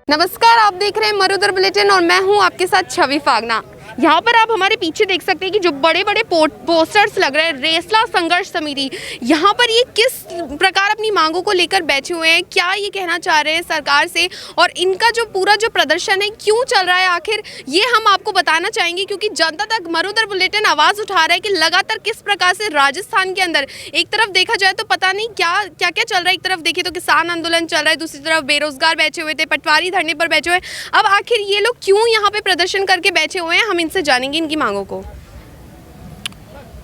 नमस्कार, आप देख रहे हैं मरुधर बुलेटिन और मैं हूं आपके साथ छवि फागना। यहाँ पर आप हमारे पीछे देख सकते हैं कि जो बड़े बड़े पोस्टर्स लग रहे हैं, रेसला संघर्ष समिति, यहाँ पर ये किस प्रकार अपनी मांगों को लेकर बैठे हुए हैं, क्या ये कहना चाह रहे हैं सरकार से और इनका जो पूरा जो प्रदर्शन है क्यों चल रहा है आखिर, ये हम आपको बताना चाहेंगे। क्योंकि जनता तक मरुधर बुलेटिन आवाज़ उठा रहा है कि लगातार किस प्रकार से राजस्थान के अंदर एक तरफ देखा जाए तो पता नहीं क्या क्या क्या चल रहा है। एक तरफ देखिए तो किसान आंदोलन चल रहा है, दूसरी तरफ बेरोजगार बैठे हुए थे, पटवारी धरने पर बैठे हुए। अब आखिर ये लोग क्यों यहाँ पे प्रदर्शन करके बैठे हुए हैं, हम इनसे जानेंगे इनकी मांगों को।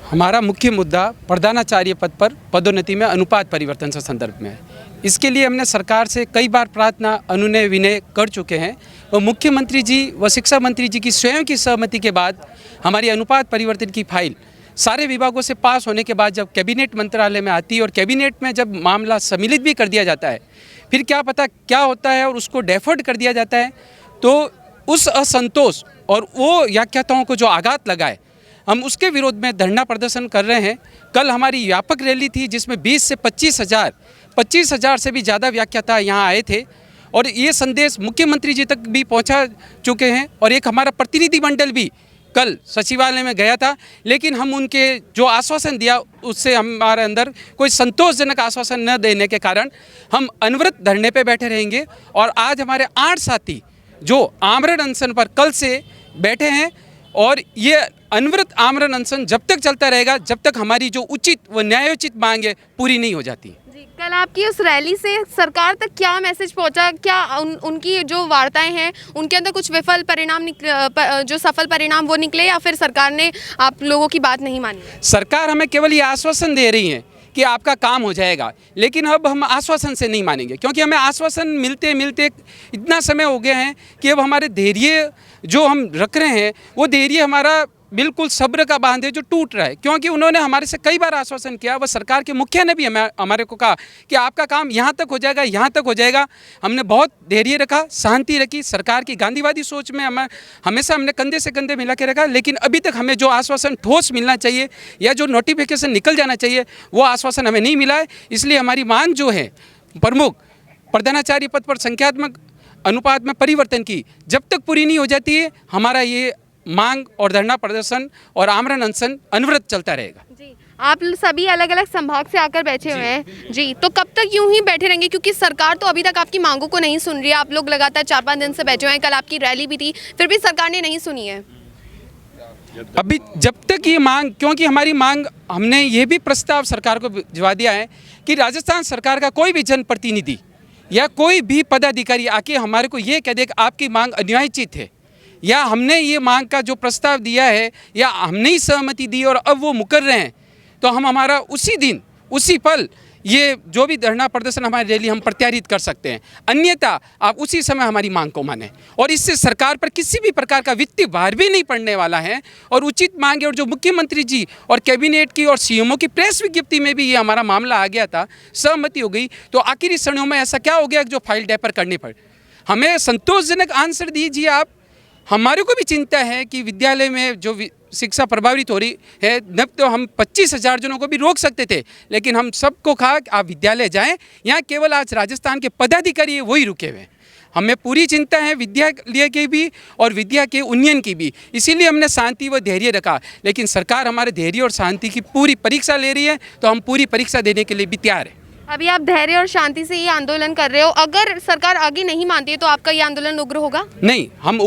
हमारा मुख्य मुद्दा प्रधानाचार्य पद पर पदोन्नति में अनुपात परिवर्तन से संदर्भ में है। इसके लिए हमने सरकार से कई बार प्रार्थना अनुनय विनय कर चुके हैं और मुख्यमंत्री जी व शिक्षा मंत्री जी की स्वयं की सहमति के बाद हमारी अनुपात परिवर्तन की फाइल सारे विभागों से पास होने के बाद जब कैबिनेट मंत्रालय में आती है और कैबिनेट में जब मामला सम्मिलित भी कर दिया जाता है, फिर क्या पता क्या होता है और उसको डेफर्ड कर दिया जाता है। तो उस असंतोष और वो व्याख्याताओं को जो आघात लगा है, हम उसके विरोध में धरना प्रदर्शन कर रहे हैं। कल हमारी व्यापक रैली थी जिसमें 20 से 25,000 से भी ज़्यादा व्याख्याता यहाँ आए थे और ये संदेश मुख्यमंत्री जी तक भी पहुँचा चुके हैं। और एक हमारा प्रतिनिधिमंडल भी कल सचिवालय में गया था, लेकिन हम उनके जो आश्वासन दिया उससे हमारे अंदर कोई संतोषजनक आश्वासन न देने के कारण हम अनवरत धरने पे बैठे रहेंगे। और आज हमारे 8 साथी जो आमरण अनशन पर कल से बैठे हैं और ये अनवरत आमरण अनशन जब तक चलता रहेगा जब तक हमारी जो उचित व न्यायोचित मांगे पूरी नहीं हो जाती। जी, कल आपकी उस रैली से सरकार तक क्या मैसेज पहुंचा, क्या उनकी जो वार्ताएं हैं उनके अंदर कुछ विफल परिणाम जो सफल परिणाम वो निकले, या फिर सरकार ने आप लोगों की बात नहीं मानी? सरकार हमें केवल ये आश्वासन दे रही है कि आपका काम हो जाएगा, लेकिन अब हम आश्वासन से नहीं मानेंगे क्योंकि हमें आश्वासन मिलते मिलते इतना समय हो गया है कि अब हमारे धैर्य जो हम रख रहे हैं वो धैर्य हमारा बिल्कुल सब्र का बांध है जो टूट रहा है। क्योंकि उन्होंने हमारे से कई बार आश्वासन किया, वह सरकार के मुखिया ने भी हमारे को कहा कि आपका काम यहाँ तक हो जाएगा, यहाँ तक हो जाएगा। हमने बहुत धैर्य रखा, शांति रखी, सरकार की गांधीवादी सोच में हमेशा हमने कंधे से कंधे मिला के रखा, लेकिन अभी तक हमें जो आश्वासन ठोस मिलना चाहिए या जो नोटिफिकेशन निकल जाना चाहिए वो आश्वासन हमें नहीं मिला है। इसलिए हमारी मांग जो है प्रमुख प्रधानाचार्य पद पर संख्यात्मक अनुपात में परिवर्तन की जब तक पूरी नहीं हो जाती है, हमारा ये मांग और धरना प्रदर्शन और आमरण अनशन अनवरत चलता रहेगा। जी, आप सभी अलग अलग संभाग से आकर बैठे हुए हैं जी, तो कब तक यूं ही बैठे रहेंगे? क्योंकि सरकार तो अभी तक आपकी मांगों को नहीं सुन रही है। आप लोग लगातार 4-5 दिन से बैठे हुए हैं, कल आपकी रैली भी थी, फिर भी सरकार ने नहीं सुनी है। अभी जब तक ये मांग, क्योंकि हमारी मांग, हमने ये भी प्रस्ताव सरकार को भिजवा दिया है कि राजस्थान सरकार का कोई भी जनप्रतिनिधि या कोई भी पदाधिकारी आके हमारे को ये कह दे कि आपकी मांग अन्यायोचित है या हमने ये मांग का जो प्रस्ताव दिया है या हमने ही सहमति दी और अब वो मुकर रहे हैं, तो हम हमारा उसी दिन उसी पल ये जो भी धरना प्रदर्शन हमारी रैली हम प्रत्यारित कर सकते हैं। अन्यथा आप उसी समय हमारी मांग को माने और इससे सरकार पर किसी भी प्रकार का वित्तीय भार भी नहीं पड़ने वाला है और उचित मांगे। और जो मुख्यमंत्री जी और कैबिनेट की और सीएमओ की प्रेस विज्ञप्ति में भी ये हमारा मामला आ गया था, सहमति हो गई, तो आखिरी क्षणों में ऐसा क्या हो गया जो फाइल डेपर करनी पड़ी? हमें संतोषजनक आंसर दीजिए आप। हमारे को भी चिंता है कि विद्यालय में जो शिक्षा प्रभावित हो रही है, न तो हम 25,000 जनों को भी रोक सकते थे, लेकिन हम सबको कहा कि आप विद्यालय जाएं। यहाँ केवल आज राजस्थान के पदाधिकारी वही रुके हुए हैं। हमें पूरी चिंता है विद्यालय की भी और विद्या के उन्नयन की भी, इसीलिए हमने शांति व धैर्य रखा। लेकिन सरकार हमारे धैर्य और शांति की पूरी परीक्षा ले रही है, तो हम पूरी परीक्षा देने के लिए भी तैयार हैं। अभी आप धैर्य और शांति से ये आंदोलन कर रहे हो, अगर सरकार आगे नहीं मानती है तो आपका ये आंदोलन उग्र होगा? नहीं, हम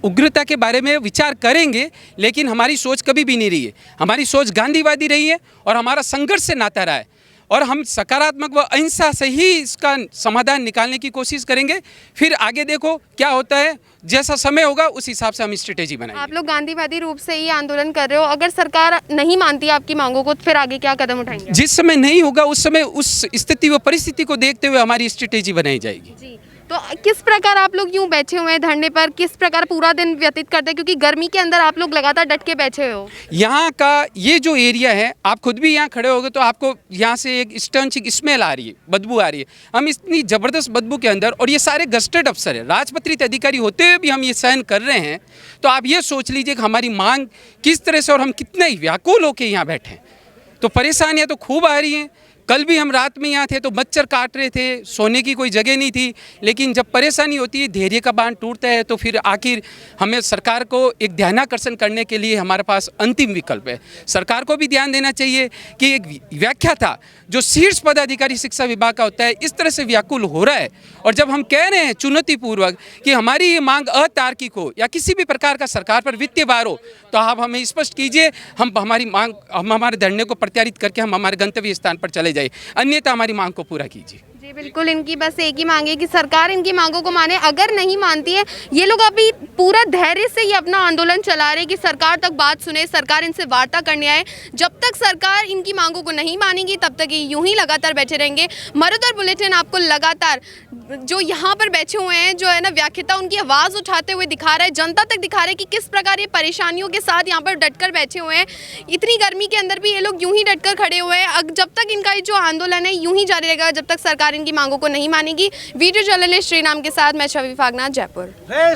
उग्रता के बारे में विचार करेंगे, लेकिन हमारी सोच कभी भी नहीं रही है। हमारी सोच गांधीवादी रही है और हमारा संघर्ष से नाता रहा है और हम सकारात्मक व अहिंसा से ही इसका समाधान निकालने की कोशिश करेंगे। फिर आगे देखो क्या होता है, जैसा समय होगा उस हिसाब से हम स्ट्रेटेजी बनाएंगे। आप लोग गांधीवादी रूप से ये आंदोलन कर रहे हो, अगर सरकार नहीं मानती आपकी मांगों को तो फिर आगे क्या कदम उठाएंगे? जिस समय नहीं होगा उस समय उस स्थिति व परिस्थिति को देखते हुए हमारी स्ट्रेटेजी बनाई जाएगी। जी, तो किस प्रकार आप लोग यूं बैठे हुए हैं धरने पर, किस प्रकार पूरा दिन व्यतीत करते हैं? क्योंकि गर्मी के अंदर आप लोग लगातार डट के बैठे हो। यहाँ का ये जो एरिया है, आप खुद भी यहाँ खड़े होगे तो आपको यहाँ से एक स्टंचिक स्मेल आ रही है, बदबू आ रही है। हम इतनी ज़बरदस्त बदबू के अंदर, और ये सारे गस्टेड अफसर है, राजपत्रित अधिकारी होते हुए भी हम ये सहन कर रहे हैं, तो आप ये सोच लीजिए कि हमारी मांग किस तरह से और हम कितने व्याकुल होकर यहाँ बैठे हैं। तो परेशानियाँ तो खूब आ रही हैं। कल भी हम रात में यहाँ थे तो मच्छर काट रहे थे, सोने की कोई जगह नहीं थी। लेकिन जब परेशानी होती है, धैर्य का बांध टूटता है, तो फिर आखिर हमें सरकार को एक ध्यानाकर्षण करने के लिए हमारे पास अंतिम विकल्प है। सरकार को भी ध्यान देना चाहिए कि एक व्याख्या था जो शीर्ष पदाधिकारी शिक्षा विभाग का होता है, इस तरह से व्याकुल हो रहा है। और जब हम कह रहे हैं चुनौतीपूर्वक कि हमारी ये मांग अतार्किक हो या किसी भी प्रकार का सरकार पर वित्तीय भार हो, तो आप हमें स्पष्ट कीजिए, हम हमारे धरने को प्रत्यारित करके हम हमारे गंतव्य स्थान पर चले जाए, अन्यथा हमारी मांग को पूरा कीजिए। जी बिल्कुल, इनकी बस एक ही मांग है कि सरकार इनकी मांगों को माने। अगर नहीं मानती है, ये लोग अभी पूरा धैर्य से ये अपना आंदोलन चला रहे हैं कि सरकार तक बात सुने, सरकार इनसे वार्ता करने आए। जब तक सरकार इनकी मांगों को नहीं मानेगी, तब तक ये यूं ही लगातार बैठे रहेंगे। मरुधर बुलेटिन आपको लगातार जो यहाँ पर बैठे हुए हैं, जो है ना व्याख्याता, उनकी आवाज़ उठाते हुए दिखा रहा है, जनता तक दिखा रहे हैं कि किस प्रकार ये परेशानियों के साथ यहाँ पर डटकर बैठे हुए हैं। इतनी गर्मी के अंदर भी ये लोग यूं ही डटकर खड़े हुए हैं। जब तक इनका ये जो आंदोलन है यूं ही जारी रहेगा, जब तक सरकार इनकी मांगों को नहीं मानेगी। वीडियो जर्नलिस्ट श्रीराम के साथ मैं छवि फागना, जयपुर।